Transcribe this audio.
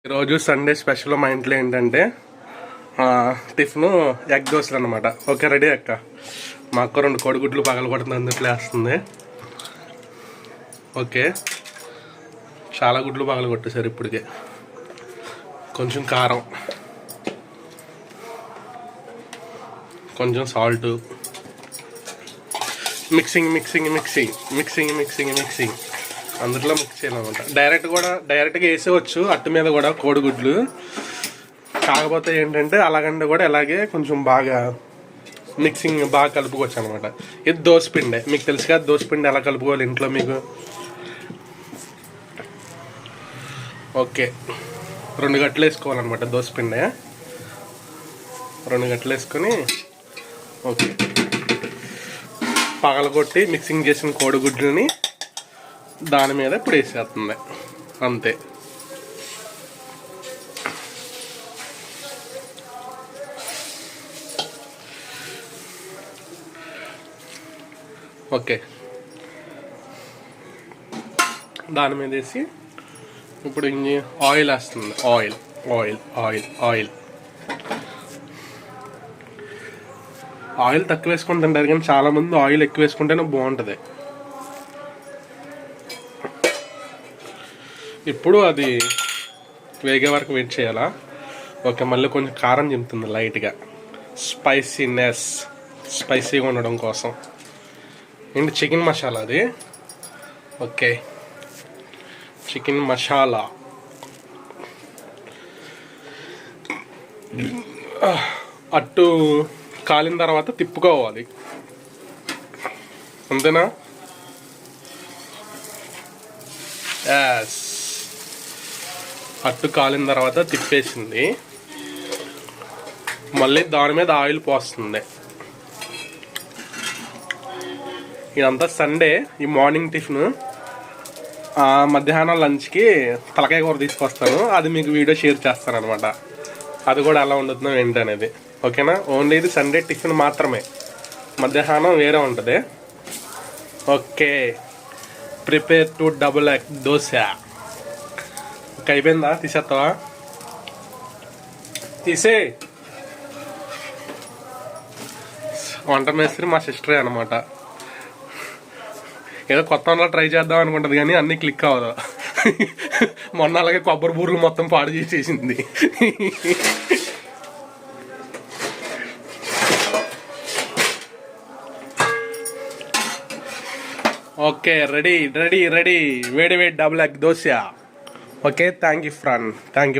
ఈరోజు Sunday special మా ఇంట్లో ఏంటంటే టిఫిన్ ఎగ్ దోశలు అనమాట. ఓకే రెడీ అక్క. మా అక్క 2 కోడిగుడ్లు పగలగొడుతుంది, అందుట్లో వేస్తుంది. ఓకే, చాలా గుడ్లు పగలగొట్టేశారు ఇప్పటికే. కొంచెం కారం, కొంచెం salt, mixing mixing mixing mixing mixing mixing అందులో మిక్స్ చేయాలన్నమాట. డైరెక్ట్గా వేసేవచ్చు అట్టు మీద కూడా కోడిగుడ్లు. కాకపోతే ఏంటంటే అలాగంటే కూడా ఇలాగే కొంచెం బాగా మిక్సింగ్ బాగా కలుపుకోవచ్చు అనమాట. ఇది దోసపిండే, మీకు తెలుసు కదా దోసపిండి ఎలా కలుపుకోవాలి ఇంట్లో మీకు. ఓకే, 2 గంటలు వేసుకోవాలన్నమాట దోసపిండే. 2 గంటలు వేసుకొని ఓకే పగలగొట్టి మిక్సింగ్ చేసిన కోడిగుడ్లని దాని మీద ఇప్పుడు వేసేస్తుంది అంతే. ఓకే, దాని మీద వేసి ఇప్పుడు ఆయిల్ వేస్తుంది. Oil oil oil oil oil తక్కువ వేసుకుని తింటారు, కానీ చాలామంది ఆయిల్ ఎక్కువ వేసుకుంటేనే బాగుంటుంది. ఇప్పుడు అది వేగే వరకు వెయిట్ చేయాలా. ఓకే, మళ్ళీ కొంచెం కారం చింపుతుంది లైట్గా, స్పైసీగా ఉండడం కోసం. ఏంటి చికెన్ మసాలా అది. ఓకే, చికెన్ మసాలా అట్టు కాలిన తర్వాత తిప్పుకోవాలి, అంతేనా? యాస్, అట్టు కాలిన తర్వాత తిప్పేసింది. మళ్ళీ దాని మీద ఆయిల్ పోస్తుంది. ఇదంతా సండే. ఈ మార్నింగ్ టిఫిన్, మధ్యాహ్నం లంచ్కి తలకాయ కూర తీసుకొస్తాను. అది మీకు వీడియో షేర్ చేస్తాను అనమాట. అది కూడా ఎలా ఉంటుందో ఏంటనేది. ఓకేనా? ఓన్లీ ఇది సండే టిఫిన్ మాత్రమే, మధ్యాహ్నం వేరే ఉంటుంది. Okay, prepare to double egg dosa. అయిపోయిందా? తీసేస్తావా? తీసే. వంట మేస్త్రి మా సిస్టరే అనమాట. ఏదో కొత్త వంటలో ట్రై చేద్దాం అనుకుంటుంది, కానీ అన్నీ క్లిక్ అవ్వదు. మొన్న అలాగే కొబ్బరి బూర్లు మొత్తం పాడు చేసేసింది. Okay, ready ready ready. వేడి వేడి double egg dosa. Okay, thank you friend, thank you.